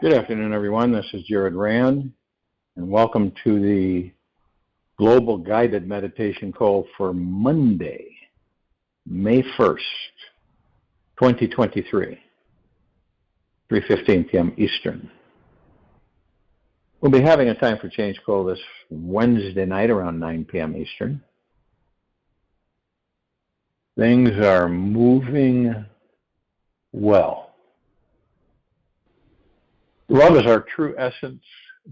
Good afternoon, everyone. This is Jared Rand, and welcome to the Global Guided Meditation Call for Monday, May 1st, 2023, 3:15 p.m. Eastern. We'll be having a Time for Change call this Wednesday night around 9 p.m. Eastern. Things are moving well. Love is our true essence.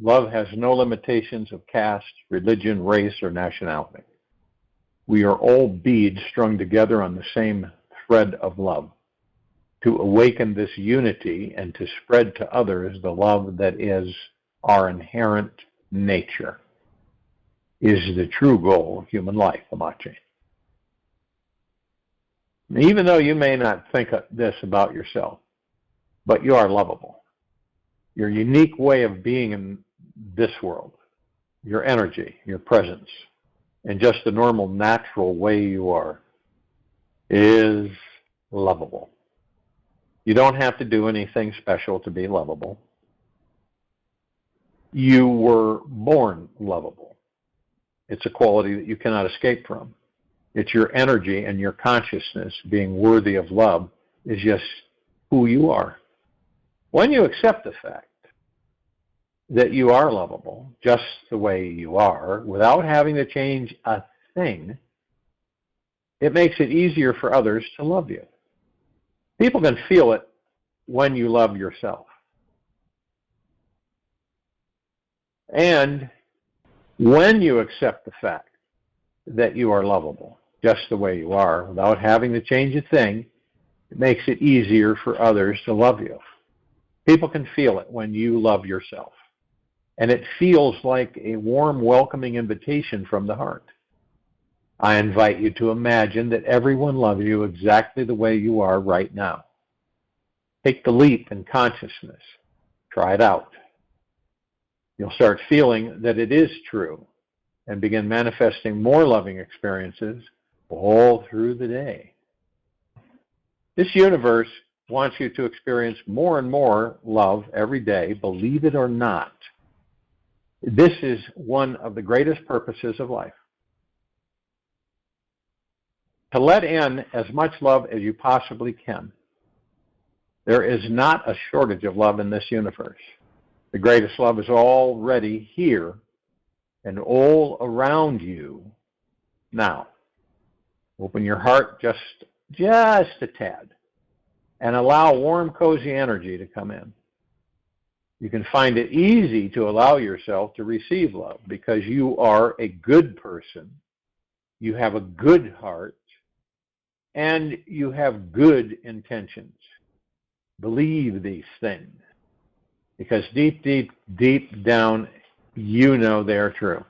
Love has no limitations of caste, religion, race, or nationality. We are all beads strung together on the same thread of love. To awaken this unity and to spread to others the love that is our inherent nature is the true goal of human life, Amache. Even though you may not think this about yourself, but you are lovable. Your unique way of being in this world, your energy, your presence, and just the normal, natural way you are, is lovable. You don't have to do anything special to be lovable. You were born lovable. It's a quality that you cannot escape from. It's your energy and your consciousness being worthy of love is just who you are. When you accept the fact that you are lovable just the way you are, without having to change a thing, it makes it easier for others to love you. People can feel it when you love yourself. And when you accept the fact that you are lovable just the way you are, without having to change a thing, it makes it easier for others to love you. People can feel it when you love yourself. And it feels like a warm, welcoming invitation from the heart. I invite you to imagine that everyone loves you exactly the way you are right now. Take the leap in consciousness. Try it out. You'll start feeling that it is true and begin manifesting more loving experiences all through the day. This universe wants you to experience more and more love every day, believe it or not. This is one of the greatest purposes of life. To let in as much love as you possibly can. There is not a shortage of love in this universe. The greatest love is already here and all around you now. Open your heart just a tad and allow warm, cozy energy to come in. You can find it easy to allow yourself to receive love because you are a good person, you have a good heart, and you have good intentions. Believe these things because deep, deep, deep down, you know they're true.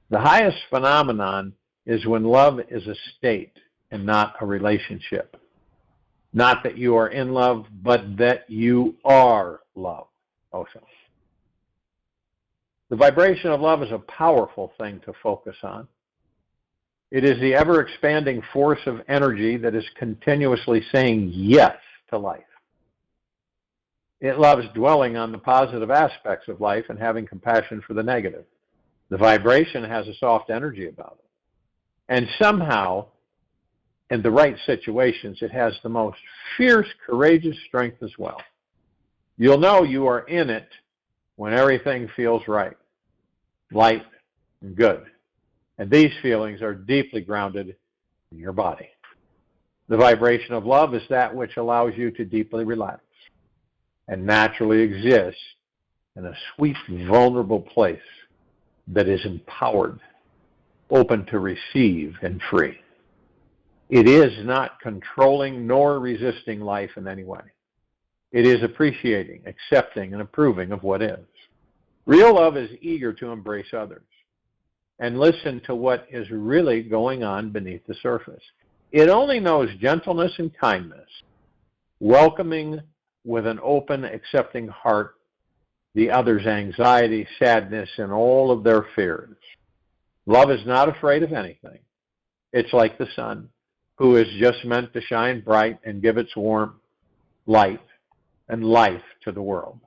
The highest phenomenon is when love is a state and not a relationship. Not that you are in love, but that you are love. Also, the vibration of love is a powerful thing to focus on. It is the ever-expanding force of energy that is continuously saying yes to life. It loves dwelling on the positive aspects of life and having compassion for the negative. The vibration has a soft energy about it. And somehow, in the right situations, it has the most fierce, courageous strength as well. You'll know you are in it when everything feels right, light, and good. And these feelings are deeply grounded in your body. The vibration of love is that which allows you to deeply relax and naturally exist in a sweet, vulnerable place that is empowered, open to receive, and free. It is not controlling nor resisting life in any way. It is appreciating, accepting, and approving of what is. Real love is eager to embrace others and listen to what is really going on beneath the surface. It only knows gentleness and kindness, welcoming with an open, accepting heart the other's anxiety, sadness, and all of their fears. Love is not afraid of anything. It's like the sun, who is just meant to shine bright and give its warm light and life to the world.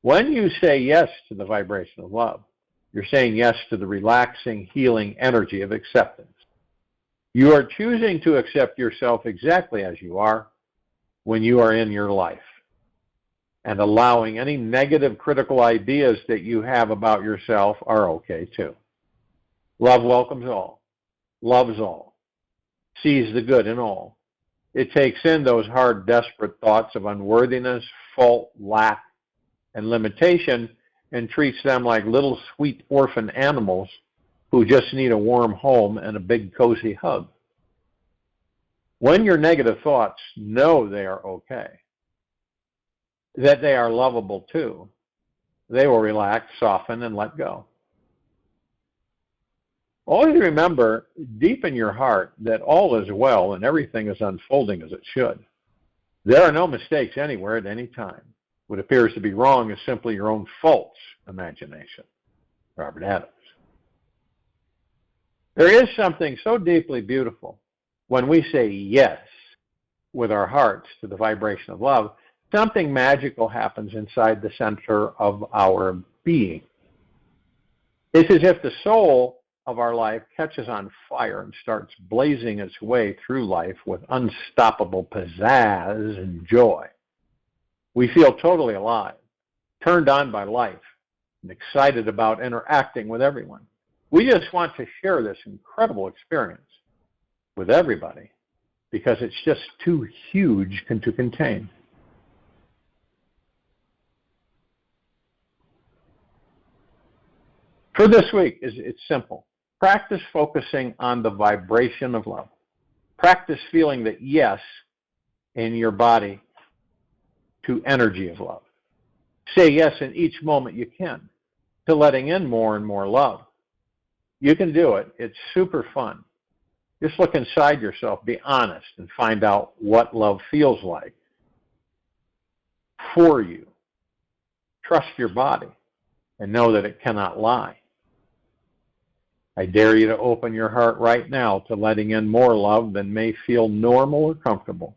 When you say yes to the vibration of love, you're saying yes to the relaxing, healing energy of acceptance. You are choosing to accept yourself exactly as you are when you are in your life, and allowing any negative critical ideas that you have about yourself are okay too. Love welcomes all, loves all, sees the good in all. It takes in those hard, desperate thoughts of unworthiness, fault, lack, and limitation, and treats them like little sweet orphan animals who just need a warm home and a big cozy hug. When your negative thoughts know they are okay, that they are lovable too, they will relax, soften, and let go. Always remember deep in your heart that all is well and everything is unfolding as it should. There are no mistakes anywhere at any time. What appears to be wrong is simply your own false imagination. Robert Adams. There is something so deeply beautiful when we say yes with our hearts to the vibration of love. Something magical happens inside the center of our being. It's as if the soul of our life catches on fire and starts blazing its way through life with unstoppable pizzazz and joy. We feel totally alive, turned on by life, and excited about interacting with everyone. We just want to share this incredible experience with everybody because it's just too huge to contain. For this week, it's simple. Practice focusing on the vibration of love. Practice feeling that yes in your body to energy of love. Say yes in each moment you can to letting in more and more love. You can do it. It's super fun. Just look inside yourself, be honest, and find out what love feels like for you. Trust your body and know that it cannot lie. I dare you to open your heart right now to letting in more love than may feel normal or comfortable.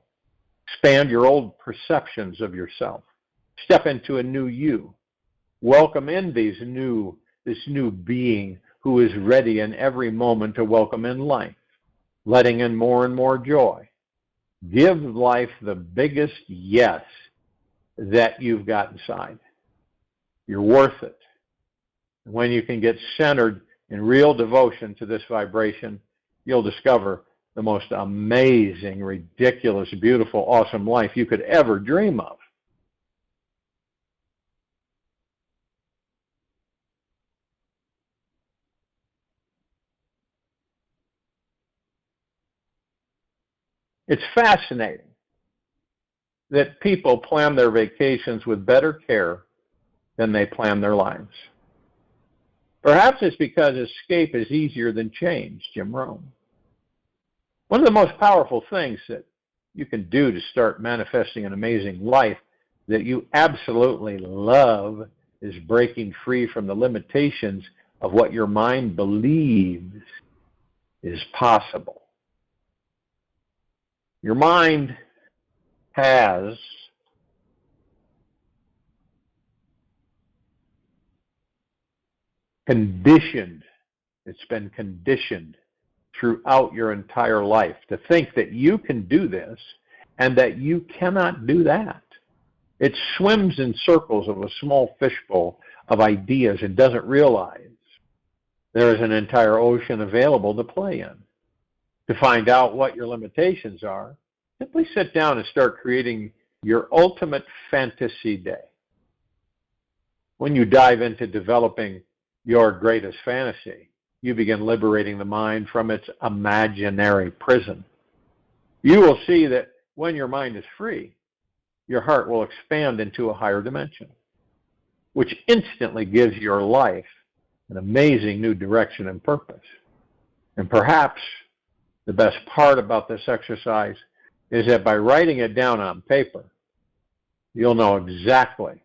Expand your old perceptions of yourself. Step into a new you. Welcome in this new being who is ready in every moment to welcome in life, letting in more and more joy. Give life the biggest yes that you've got inside. You're worth it. When you can get centered in real devotion to this vibration, you'll discover the most amazing, ridiculous, beautiful, awesome life you could ever dream of. It's fascinating that people plan their vacations with better care than they plan their lives. Perhaps it's because escape is easier than change, Jim Rohn. One of the most powerful things that you can do to start manifesting an amazing life that you absolutely love is breaking free from the limitations of what your mind believes is possible. Your mind has it's been conditioned throughout your entire life to think that you can do this and that you cannot do that. It swims in circles of a small fishbowl of ideas and doesn't realize there is an entire ocean available to play in. To find out what your limitations are, simply sit down and start creating your ultimate fantasy day. When you dive into developing your greatest fantasy, you begin liberating the mind from its imaginary prison. You will see that when your mind is free, your heart will expand into a higher dimension, which instantly gives your life an amazing new direction and purpose. And perhaps the best part about this exercise is that by writing it down on paper, you'll know exactly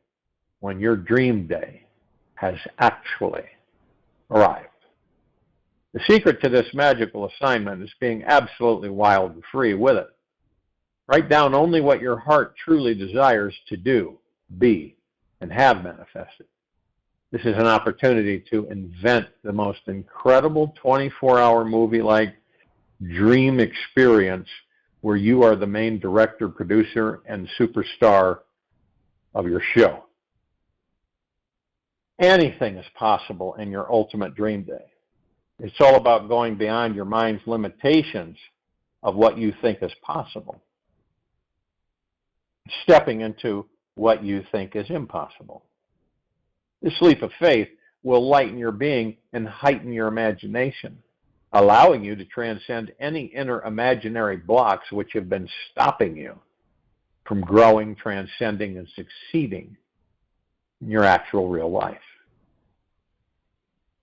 when your dream day has actually arrived. The secret to this magical assignment is being absolutely wild and free with it. Write down only what your heart truly desires to do, be, and have manifested. This is an opportunity to invent the most incredible 24-hour movie-like dream experience where you are the main director, producer, and superstar of your show. Anything is possible in your ultimate dream day. It's all about going beyond your mind's limitations of what you think is possible, stepping into what you think is impossible. This leap of faith will lighten your being and heighten your imagination, allowing you to transcend any inner imaginary blocks which have been stopping you from growing, transcending, and succeeding in your actual real life.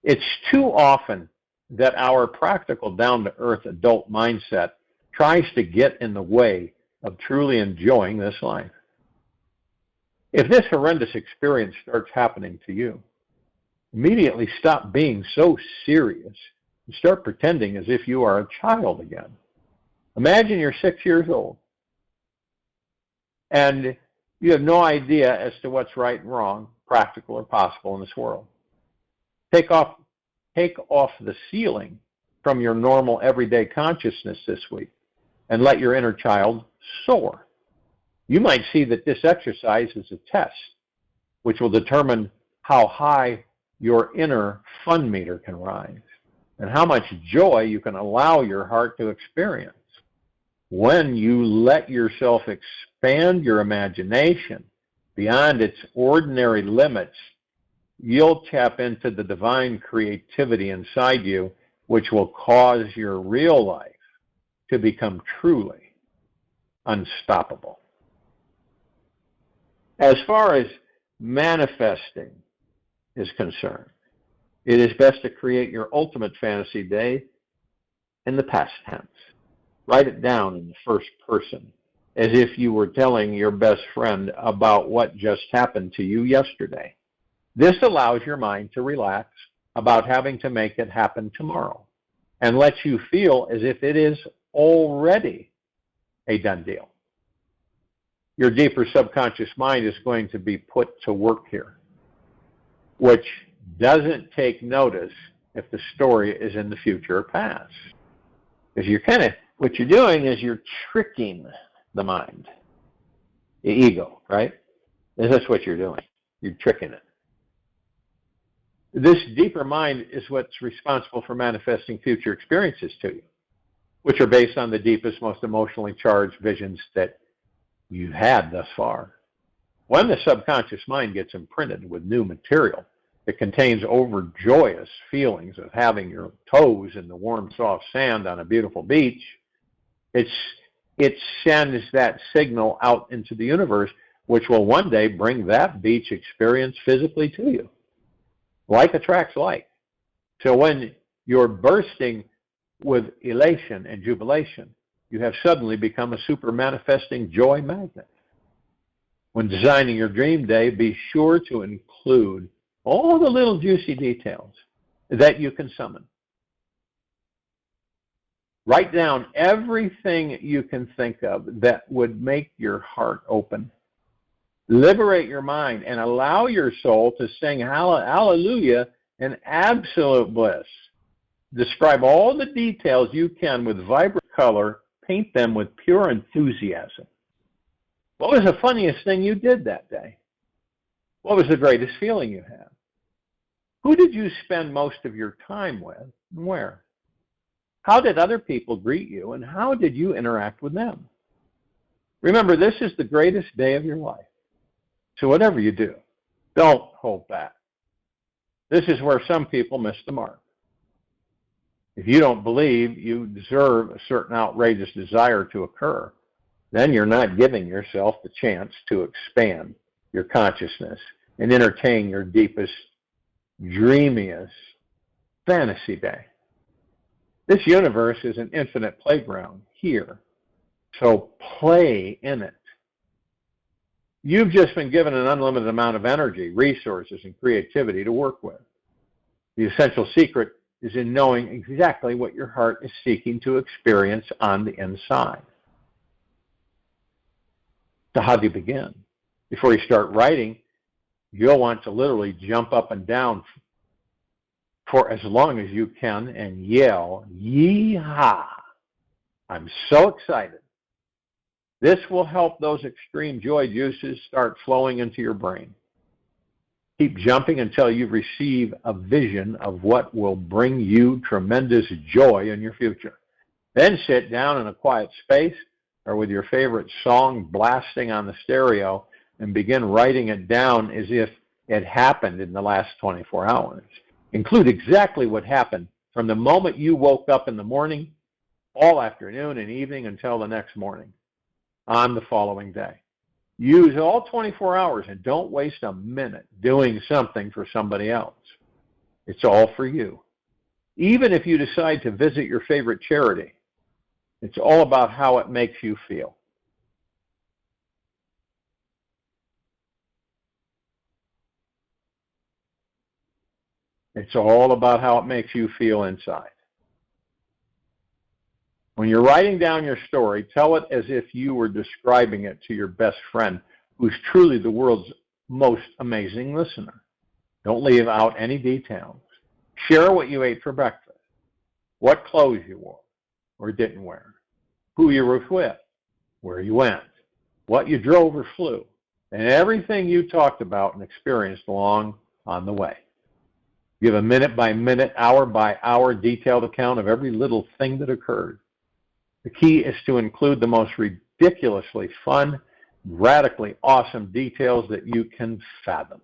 It's too often that our practical, down-to-earth adult mindset tries to get in the way of truly enjoying this life. If this horrendous experience starts happening to you, immediately stop being so serious and start pretending as if you are a child again. Imagine you're 6 years old and you have no idea as to what's right and wrong, practical or possible in this world. Take off the ceiling from your normal everyday consciousness this week and let your inner child soar. You might see that this exercise is a test which will determine how high your inner fun meter can rise and how much joy you can allow your heart to experience. When you let yourself expand your imagination beyond its ordinary limits, you'll tap into the divine creativity inside you, which will cause your real life to become truly unstoppable. As far as manifesting is concerned, it is best to create your ultimate fantasy day in the past tense. Write it down in the first person, as if you were telling your best friend about what just happened to you yesterday. This allows your mind to relax about having to make it happen tomorrow and lets you feel as if it is already a done deal. Your deeper subconscious mind is going to be put to work here, which doesn't take notice if the story is in the future or past. Because what you're doing is you're tricking the mind, the ego, right? That's what you're doing. You're tricking it. This deeper mind is what's responsible for manifesting future experiences to you, which are based on the deepest, most emotionally charged visions that you've had thus far. When the subconscious mind gets imprinted with new material that contains overjoyous feelings of having your toes in the warm, soft sand on a beautiful beach, it sends that signal out into the universe, which will one day bring that beach experience physically to you. Like attracts like. So when you're bursting with elation and jubilation, you have suddenly become a super manifesting joy magnet. When designing your dream day, be sure to include all the little juicy details that you can summon. Write down everything you can think of that would make your heart open. Liberate your mind and allow your soul to sing hallelujah in absolute bliss. Describe all the details you can with vibrant color. Paint them with pure enthusiasm. What was the funniest thing you did that day? What was the greatest feeling you had? Who did you spend most of your time with and where? How did other people greet you and how did you interact with them? Remember, this is the greatest day of your life. So whatever you do, don't hold back. This is where some people miss the mark. If you don't believe you deserve a certain outrageous desire to occur, then you're not giving yourself the chance to expand your consciousness and entertain your deepest, dreamiest fantasy day. This universe is an infinite playground here, so play in it. You've just been given an unlimited amount of energy, resources, and creativity to work with. The essential secret is in knowing exactly what your heart is seeking to experience on the inside. So how do you begin? Before you start writing, you'll want to literally jump up and down for as long as you can and yell, "Yee-haw! I'm so excited." This will help those extreme joy juices start flowing into your brain. Keep jumping until you receive a vision of what will bring you tremendous joy in your future. Then sit down in a quiet space or with your favorite song blasting on the stereo and begin writing it down as if it happened in the last 24 hours. Include exactly what happened from the moment you woke up in the morning, all afternoon and evening until the next morning on the following day. Use all 24 hours and don't waste a minute doing something for somebody else. It's all for you. Even if you decide to visit your favorite charity, it's all about how it makes you feel. It's all about how it makes you feel inside. When you're writing down your story, tell it as if you were describing it to your best friend, who's truly the world's most amazing listener. Don't leave out any details. Share what you ate for breakfast, what clothes you wore or didn't wear, who you were with, where you went, what you drove or flew, and everything you talked about and experienced along on the way. Give a minute-by-minute, hour-by-hour detailed account of every little thing that occurred. The key is to include the most ridiculously fun, radically awesome details that you can fathom.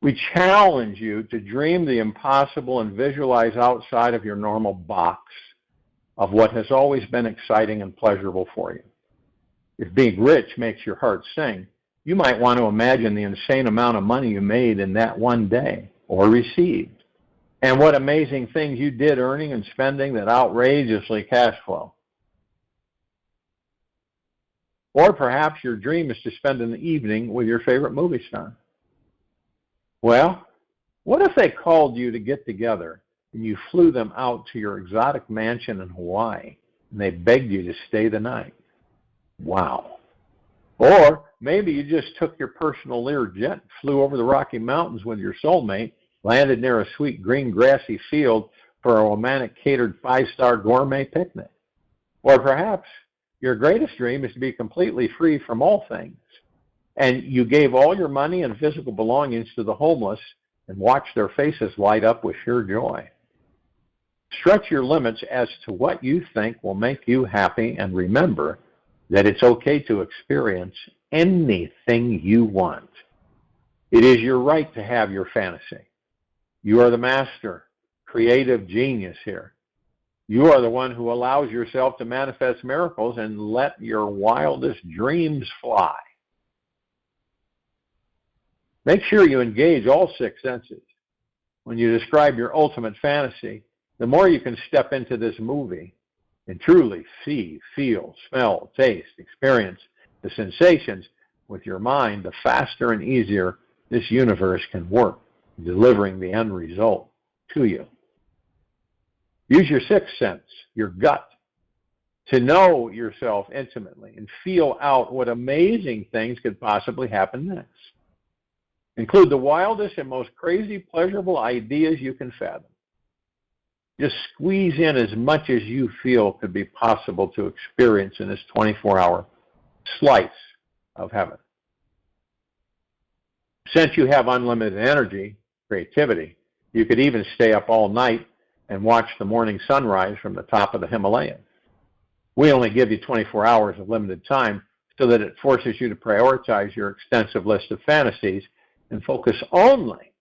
We challenge you to dream the impossible and visualize outside of your normal box of what has always been exciting and pleasurable for you. If being rich makes your heart sing, you might want to imagine the insane amount of money you made in that one day or received, and what amazing things you did earning and spending that outrageously cash flow. Or perhaps your dream is to spend an evening with your favorite movie star. Well, what if they called you to get together and you flew them out to your exotic mansion in Hawaii and they begged you to stay the night? Wow. Or maybe you just took your personal Learjet and flew over the Rocky Mountains with your soulmate, landed near a sweet green grassy field for a romantic catered 5-star gourmet picnic. Or perhaps your greatest dream is to be completely free from all things, and you gave all your money and physical belongings to the homeless and watched their faces light up with sheer joy. Stretch your limits as to what you think will make you happy, and remember that it's okay to experience anything you want. It is your right to have your fantasy. You are the master, creative genius here. You are the one who allows yourself to manifest miracles and let your wildest dreams fly. Make sure you engage all 6 senses. When you describe your ultimate fantasy, the more you can step into this movie and truly see, feel, smell, taste, experience the sensations with your mind, the faster and easier this universe can work, delivering the end result to you. Use your 6th sense, your gut, to know yourself intimately and feel out what amazing things could possibly happen next. Include the wildest and most crazy, pleasurable ideas you can fathom. Just squeeze in as much as you feel could be possible to experience in this 24-hour slice of heaven. Since you have unlimited energy, creativity, you could even stay up all night and watch the morning sunrise from the top of the Himalayas. We only give you 24 hours of limited time so that it forces you to prioritize your extensive list of fantasies and focus only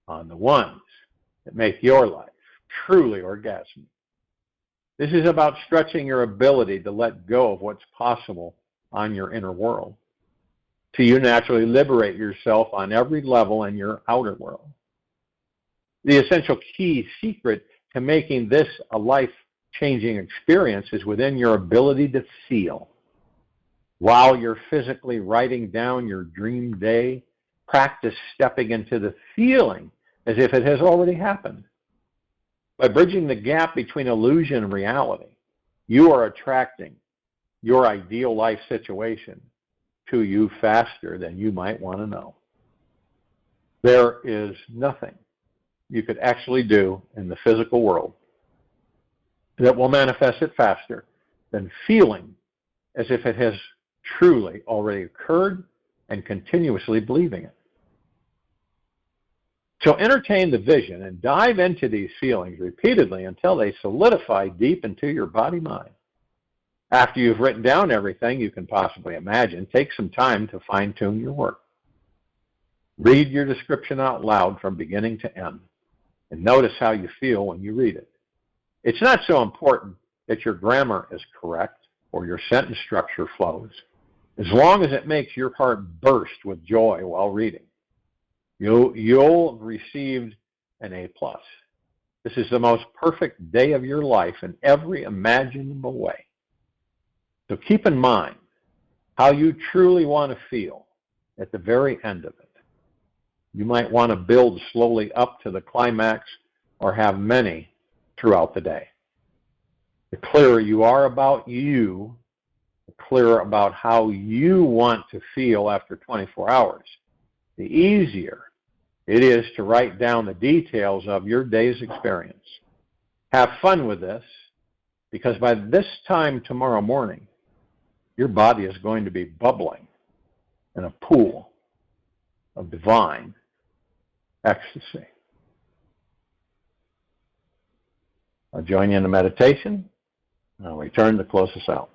on the ones that make your life truly orgasmic. This is about stretching your ability to let go of what's possible on your inner world, so you naturally liberate yourself on every level in your outer world. The essential key secret to making this a life-changing experience is within your ability to feel. While you're physically writing down your dream day, practice stepping into the feeling as if it has already happened. By bridging the gap between illusion and reality, you are attracting your ideal life situation to you faster than you might want to know. There is nothing you could actually do in the physical world that will manifest it faster than feeling as if it has truly already occurred and continuously believing it. So entertain the vision and dive into these feelings repeatedly until they solidify deep into your body-mind. After you've written down everything you can possibly imagine, take some time to fine-tune your work. Read your description out loud from beginning to end, and notice how you feel when you read it. It's not so important that your grammar is correct or your sentence structure flows, as long as it makes your heart burst with joy while reading. You'll have received an A+. This is the most perfect day of your life in every imaginable way. So keep in mind how you truly want to feel at the very end of it. You might want to build slowly up to the climax or have many throughout the day. The clearer you are about you, the clearer about how you want to feel after 24 hours, the easier it is to write down the details of your day's experience. Have fun with this, because by this time tomorrow morning, your body is going to be bubbling in a pool of divine ecstasy. I'll join you in the meditation. I'll return to close us out.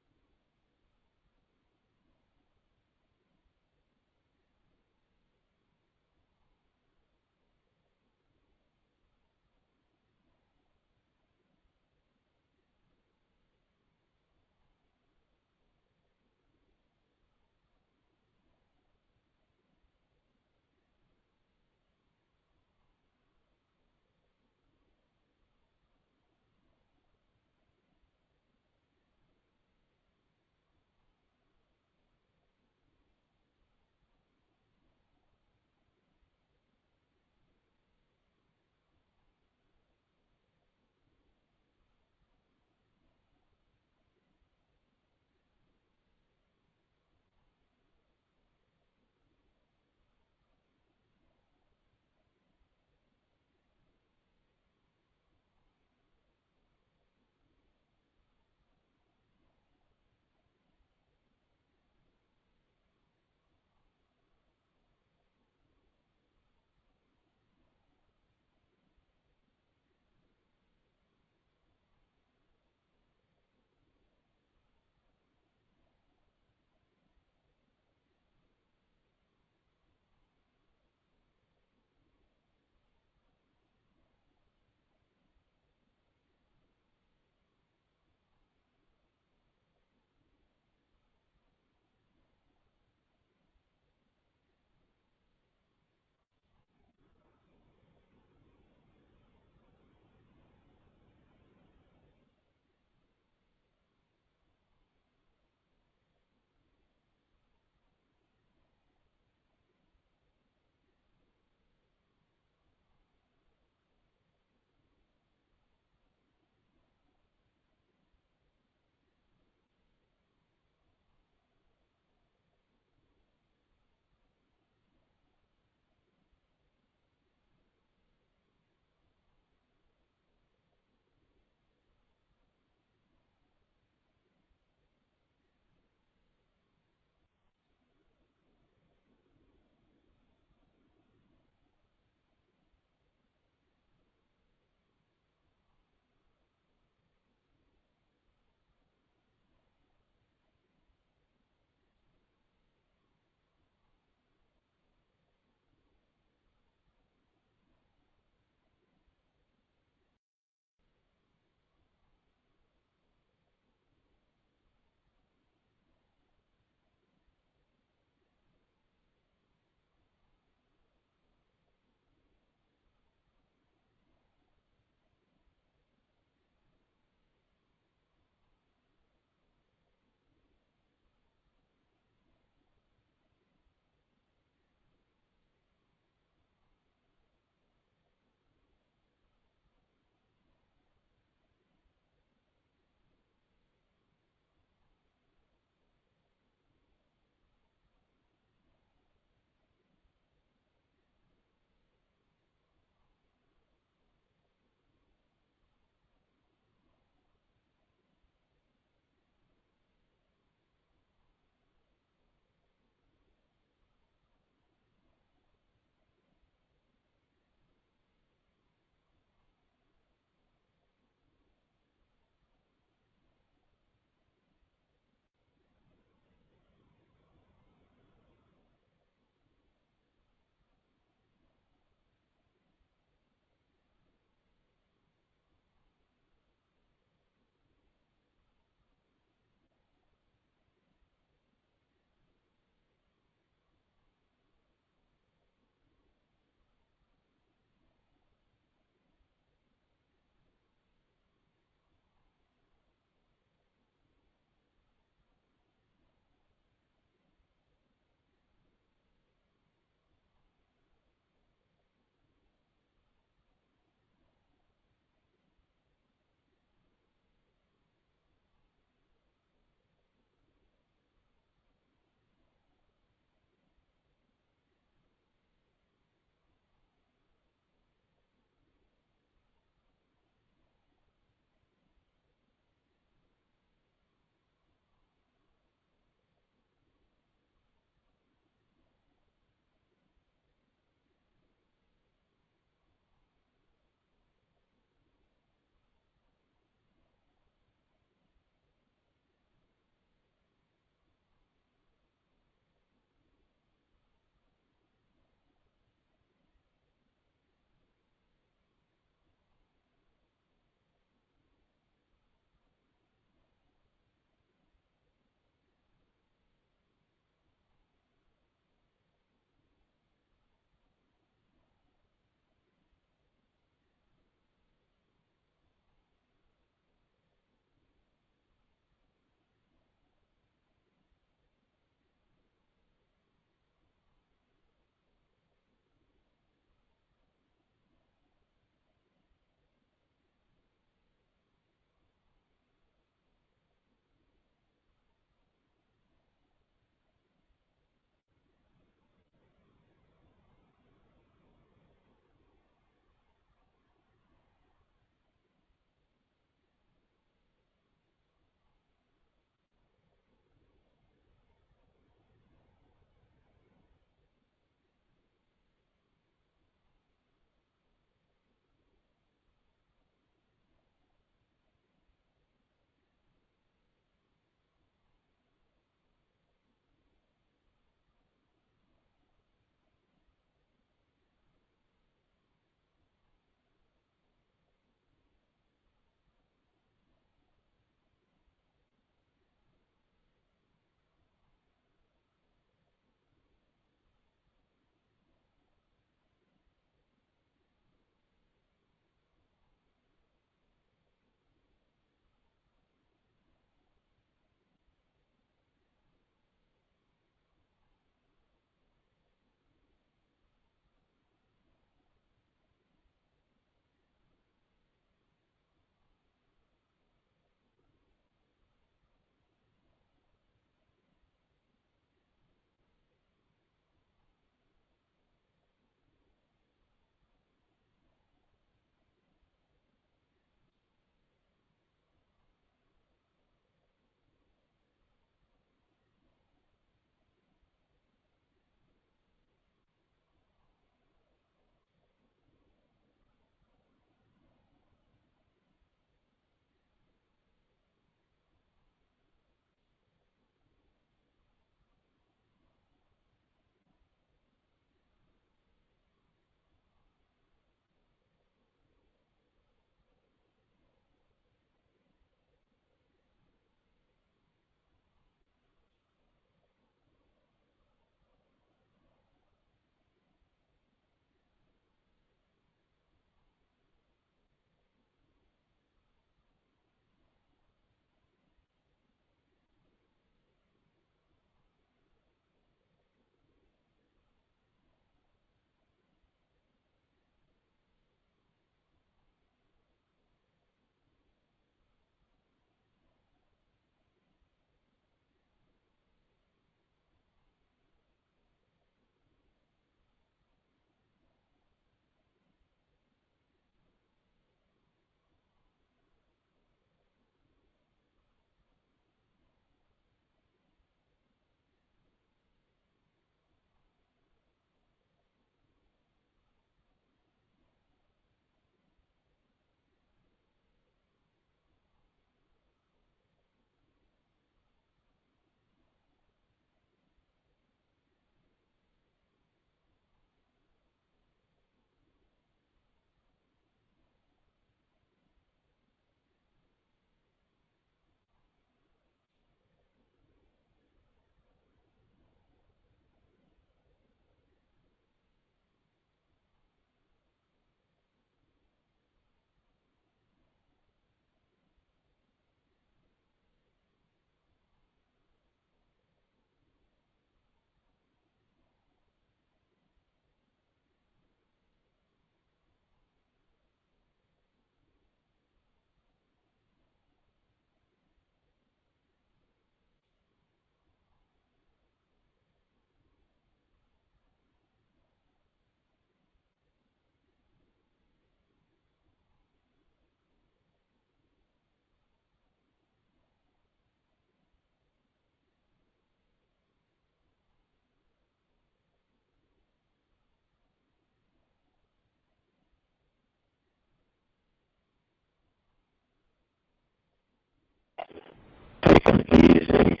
an easy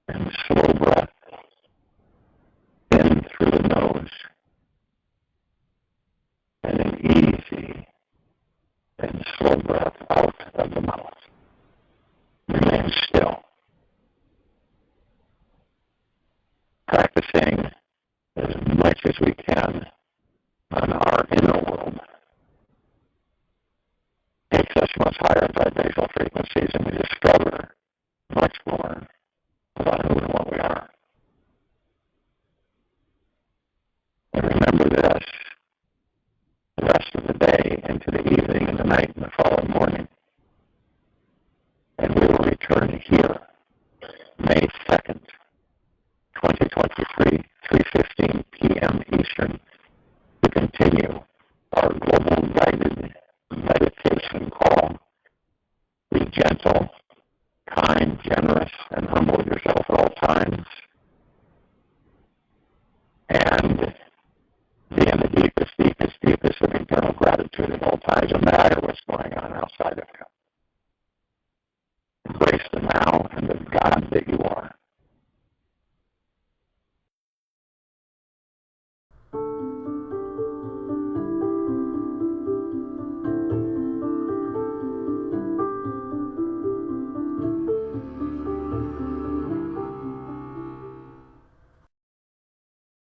and slow breath in through the nose, and an easy and slow breath out of the mouth. Remain still. Practicing as much as we can on our inner world takes us much higher vibrational frequencies, and we discover much more about who and what we are. And remember this the rest of the day into the evening and the night and the following morning. And we will return here May 2nd, 2023, 3:15 p.m. Eastern, to continue our global guided meditation call. Be gentle, kind, generous, and humble with yourself at all times. And be in the deepest, deepest, deepest of internal gratitude at all times, no matter what's going on outside of you.